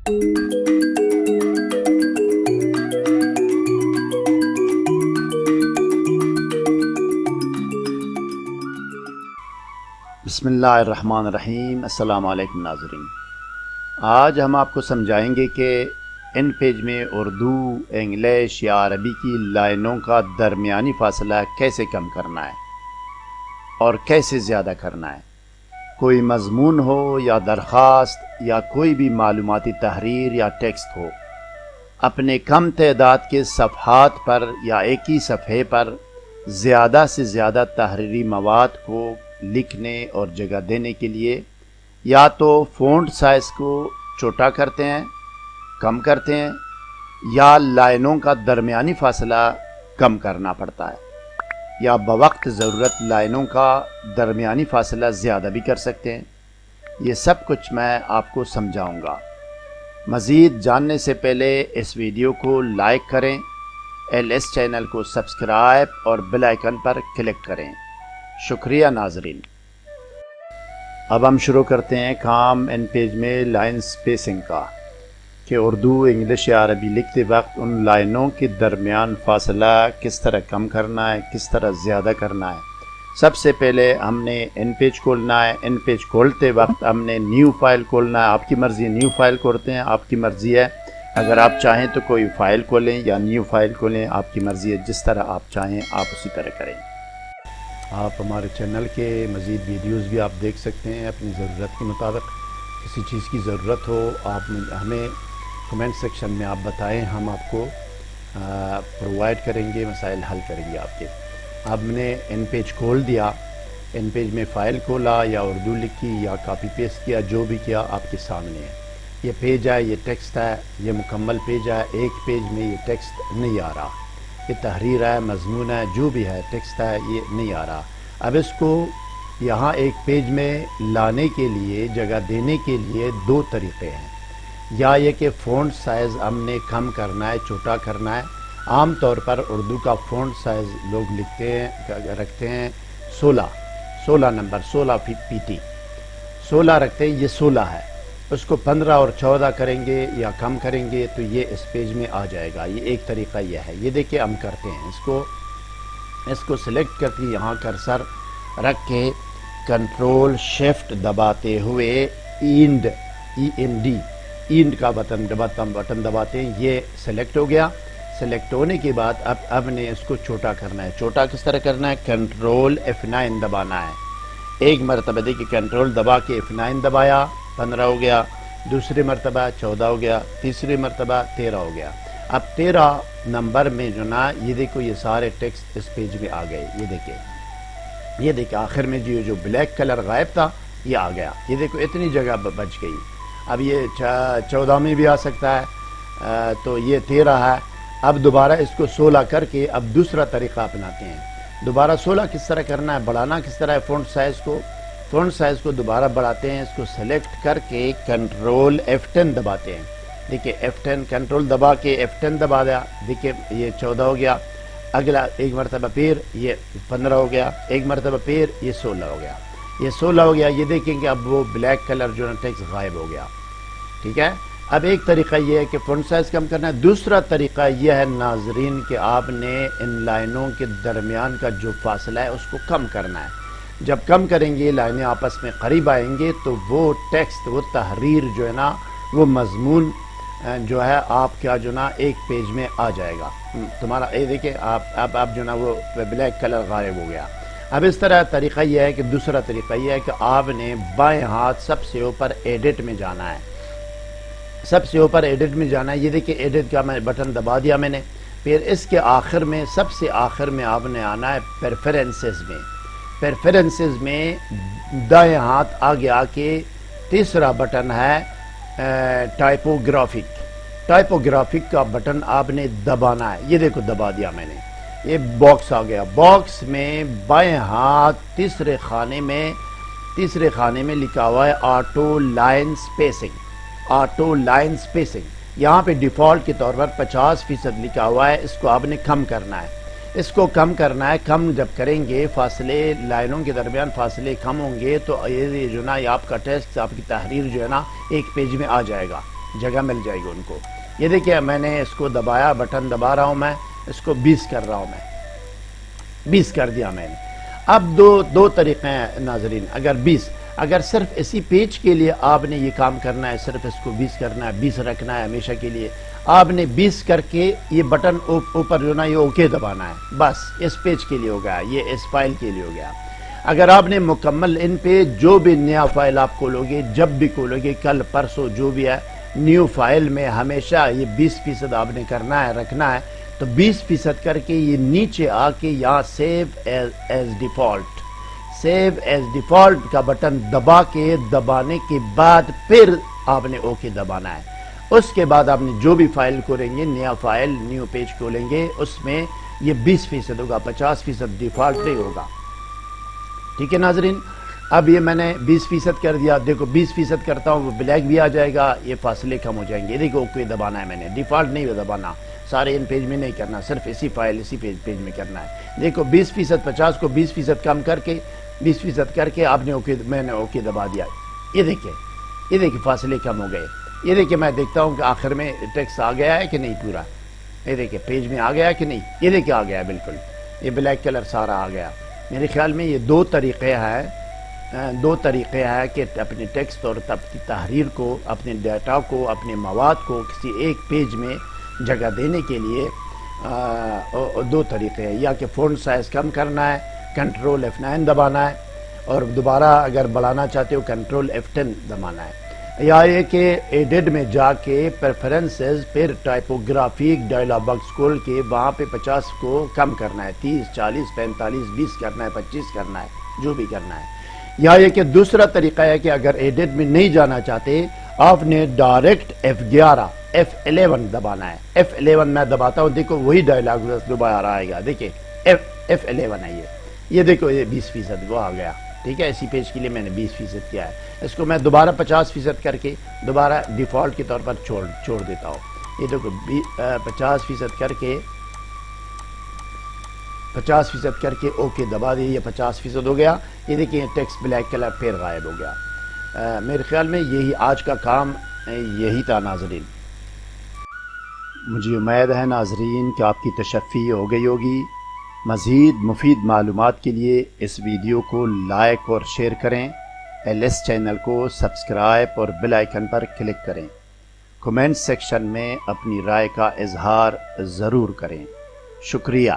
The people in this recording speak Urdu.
بسم اللہ الرحمن الرحیم۔ السلام علیکم ناظرین، آج ہم آپ کو سمجھائیں گے کہ ان پیج میں اردو، انگلش یا عربی کی لائنوں کا درمیانی فاصلہ کیسے کم کرنا ہے اور کیسے زیادہ کرنا ہے۔ کوئی مضمون ہو یا درخواست یا کوئی بھی معلوماتی تحریر یا ٹیکسٹ ہو، اپنے کم تعداد کے صفحات پر یا ایک ہی صفحے پر زیادہ سے زیادہ تحریری مواد کو لکھنے اور جگہ دینے کے لیے یا تو فونٹ سائز کو چھوٹا کرتے ہیں، کم کرتے ہیں، یا لائنوں کا درمیانی فاصلہ کم کرنا پڑتا ہے، یا بوقت ضرورت لائنوں کا درمیانی فاصلہ زیادہ بھی کر سکتے ہیں۔ یہ سب کچھ میں آپ کو سمجھاؤں گا۔ مزید جاننے سے پہلے اس ویڈیو کو لائک کریں، LS چینل کو سبسکرائب اور بیل آئیکن پر کلک کریں۔ شکریہ ناظرین۔ اب ہم شروع کرتے ہیں کام ان پیج میں لائن سپیسنگ کا، کہ اردو، انگلش یا عربی لکھتے وقت ان لائنوں کے درمیان فاصلہ کس طرح کم کرنا ہے، کس طرح زیادہ کرنا ہے۔ سب سے پہلے ہم نے ان پیج کھولنا ہے۔ ان پیج کھولتے وقت ہم نے نیو فائل کھولنا ہے۔ آپ کی مرضی، نیو فائل کھولتے ہیں، آپ کی مرضی ہے۔ اگر آپ چاہیں تو کوئی فائل کھولیں یا نیو فائل کھولیں، آپ کی مرضی ہے، جس طرح آپ چاہیں آپ اسی طرح کریں۔ آپ ہمارے چینل کے مزید ویڈیوز بھی آپ دیکھ سکتے ہیں اپنی ضرورت کے مطابق۔ کسی چیز کی ضرورت ہو آپ ہمیں کمنٹ سیکشن میں آپ بتائیں، ہم آپ کو پرووائڈ کریں گے، مسائل حل کریں گے آپ کے۔ اب میں نے ان پیج کھول دیا، ان پیج میں فائل کھولا یا اردو لکھی یا کاپی پیسٹ کیا، جو بھی کیا آپ کے سامنے ہے۔ یہ پیج ہے، یہ ٹیکسٹ ہے، یہ مکمل پیج ہے۔ ایک پیج میں یہ ٹیکسٹ نہیں آ رہا، یہ تحریر ہے، مضمون ہے، جو بھی ہے، ٹیکسٹ ہے، یہ نہیں آ رہا۔ اب اس کو یہاں ایک پیج میں لانے کے لیے، جگہ دینے کے لیے دو طریقے ہیں۔ یا یہ کہ فونٹ سائز ہم نے کم کرنا ہے، چھوٹا کرنا ہے۔ عام طور پر اردو کا فونٹ سائز لوگ لکھتے ہیں، رکھتے ہیں 16 نمبر، 16 PT 16 رکھتے ہیں۔ یہ 16 ہے، اس کو 15 اور 14 کریں گے یا کم کریں گے تو یہ اس پیج میں آ جائے گا۔ یہ ایک طریقہ یہ ہے۔ یہ دیکھیں ہم کرتے ہیں، اس کو سلیکٹ کر کے یہاں کرسر رکھ کے کنٹرول شفٹ دباتے ہوئے END کا بٹن دباتے ہیں۔ یہ سلیکٹ ہو گیا۔ سلیکٹ ہونے کے بعد اب نے اس کو چھوٹا کرنا ہے۔ چھوٹا کس طرح کرنا ہے؟ کنٹرول F9 دبانا ہے۔ ایک مرتبہ دیکھیں کنٹرول دبا کے F9 دبایا، 15 ہو گیا۔ دوسری مرتبہ 14 ہو گیا۔ تیسری مرتبہ 13 ہو گیا۔ اب 13 نمبر میں جو نا، یہ دیکھو یہ سارے ٹیکسٹ اس پیج میں آ گئے۔ یہ دیکھیں آخر میں جو بلیک کلر غائب تھا یہ آ گیا۔ یہ دیکھو اتنی جگہ بچ گئی۔ اب یہ 14 میں بھی آ سکتا ہے، تو یہ 13 ہے۔ اب دوبارہ اس کو 16 کر کے اب دوسرا طریقہ اپناتے ہیں۔ دوبارہ 16 کس طرح کرنا ہے، بڑھانا کس طرح ہے؟ فونٹ سائز کو دوبارہ بڑھاتے ہیں۔ اس کو سلیکٹ کر کے کنٹرول F10 دباتے ہیں۔ دیکھیں F10 کنٹرول دبا کے F10 دبا دیا، دیکھیں یہ 14 ہو گیا۔ اگلا ایک مرتبہ پھر یہ 15 ہو گیا، ایک مرتبہ پھر یہ 16 ہو گیا۔ یہ 16 ہو گیا۔ یہ دیکھیں کہ اب وہ بلیک کلر جو ہے ٹیکسٹ غائب ہو گیا۔ ٹھیک ہے۔ اب ایک طریقہ یہ ہے کہ فونٹ سائز کم کرنا ہے۔ دوسرا طریقہ یہ ہے ناظرین کہ آپ نے ان لائنوں کے درمیان کا جو فاصلہ ہے اس کو کم کرنا ہے۔ جب کم کریں گے، لائنیں آپس میں قریب آئیں گے تو وہ ٹیکسٹ، وہ تحریر جو ہے نا، وہ مضمون جو ہے آپ کا جو نا ایک پیج میں آ جائے گا تمہارا۔ یہ دیکھیں آپ جو نا وہ بلیک کلر غائب ہو گیا۔ اب اس طرح طریقہ یہ ہے کہ دوسرا طریقہ یہ ہے کہ آپ نے بائیں ہاتھ سب سے اوپر ایڈٹ میں جانا ہے۔ سب سے اوپر ایڈٹ میں جانا ہے۔ یہ دیکھیں ایڈٹ کا میں بٹن دبا دیا میں نے۔ پھر اس کے آخر میں، سب سے آخر میں آپ نے آنا ہے پریفرنسز میں۔ پریفرنسز میں دائیں ہاتھ آگے آ کے تیسرا بٹن ہے ٹائپوگرافک کا بٹن آپ نے دبانا ہے۔ یہ دیکھو دبا دیا میں نے، یہ باکس آ گیا۔ باکس میں بائیں ہاتھ تیسرے خانے میں لکھا ہوا ہے آٹو لائن سپیسنگ۔ یہاں پہ ڈیفالٹ کے طور پر 50% لکھا ہوا ہے۔ اس کو آپ نے کم کرنا ہے۔ اس کو کم کرنا ہے۔ کم جب کریں گے، فاصلے لائنوں کے درمیان فاصلے کم ہوں گے تو یہ جو نا آپ کا ٹیکسٹ، آپ کی تحریر جو ہے نا ایک پیج میں آ جائے گا۔ جگہ مل جائے گی ان کو۔ یہ دیکھیں میں نے اس کو دبایا، بٹن دبا رہا ہوں، میں اس کو 20 کر رہا ہوں، میں 20 کر دیا میں نے۔ اب دو طریقے ہیں ناظرین، اگر صرف اسی پیج کے لیے آپ نے یہ کام کرنا ہے، صرف اس کو 20 کرنا ہے، 20 رکھنا ہے ہمیشہ کے لیے، آپ نے 20 کر کے یہ بٹن اوپر جو نا یہ اوکے دبانا ہے، بس اس پیج کے لیے ہو گیا، یہ اس فائل کے لیے ہو گیا۔ اگر آپ نے مکمل ان پہ جو بھی نیا فائل آپ کھولو گے، جب بھی کھولو گے، کل پرسوں جو بھی ہے، نیو فائل میں ہمیشہ یہ 20% آپ نے کرنا ہے، رکھنا ہے، تو 20% کر کے یہ نیچے آ کے یہاں سیو ایز ڈیفالٹ کا بٹن دبانے کے بعد پھر آپ نے اوکے دبانا ہے۔ اس کے بعد آپ نے جو بھی فائل کھولیں گے، نیا فائل نیو پیج کھولیں گے، اس میں یہ 20% ہوگا، 50% ڈیفالٹ نہیں ہوگا۔ ٹھیک ہے ناظرین، اب یہ میں نے 20% کر دیا، دیکھو 20% کرتا ہوں وہ بلیک بھی آ جائے گا، یہ فاصلے کم ہو جائیں گے۔ دیکھو اوکے دبانا ہے میں نے، ڈیفالٹ نہیں دبانا، سارے ان پیج میں نہیں کرنا، صرف اسی فائل اسی پیج میں کرنا ہے۔ دیکھو 20%، 50 کو 20% کم کر کے 20% کر کے آپ نے میں نے اوکے دبا دیا۔ یہ دیکھیں فاصلے کم ہو گئے۔ یہ دیکھیں میں دیکھتا ہوں کہ آخر میں ٹیکسٹ آ گیا ہے کہ نہیں پورا، یہ دیکھیں پیج میں آ گیا ہے کہ نہیں، یہ دیکھیں آ گیا ہے بالکل، یہ بلیک کلر سارا آ گیا۔ میرے خیال میں یہ دو طریقے ہیں کہ اپنے ٹیکسٹ اور اپنی تحریر کو، اپنے ڈیٹا کو، اپنے مواد کو کسی ایک پیج میں جگہ دینے کے لیے دو طریقے ہیں، یا کہ فونٹ سائز کم کرنا ہے، کنٹرول F9 دبانا ہے، اور دوبارہ اگر بڑھانا چاہتے ہو کنٹرول F10 دبانا ہے، یا یہ کہ ایڈٹ میں جا کے پریفرنسز پھر ٹائپوگرافک ڈائلاگ باکس کھول کے وہاں پہ 50 کو کم کرنا ہے، 30، 40، 45، 20 کرنا ہے، 25 کرنا ہے، جو بھی کرنا ہے۔ یا یہ کہ دوسرا طریقہ ہے کہ اگر ایڈٹ میں نہیں جانا چاہتے، آپ نے ڈائریکٹ F11 دبانا ہے۔ F11 میں دباتا ہوں، دیکھو وہی ڈائلاگ دوبارہ آئے گا، دیکھیں F11 ہے یہ دیکھو یہ 20% وہ آ گیا۔ ٹھیک ہے، اسی پیج کے لیے میں نے 20% کیا ہے، اس کو میں دوبارہ 50% کر کے دوبارہ ڈیفالٹ کے طور پر چھوڑ دیتا ہوں۔ یہ دیکھو 50% کر کے اوکے دبا دی، یہ 50% ہو گیا۔ یہ دیکھیں ٹیکسٹ بلیک کلر پھر غائب ہو گیا۔ میرے خیال میں یہی آج کا کام یہی تھا ناظرین۔ مجھے امید ہے ناظرین کہ آپ کی تشفی ہو گئی ہوگی۔ مزید مفید معلومات کے لیے اس ویڈیو کو لائک اور شیئر کریں، LS چینل کو سبسکرائب اور بیل آئیکن پر کلک کریں۔ کمنٹ سیکشن میں اپنی رائے کا اظہار ضرور کریں۔ شکریہ۔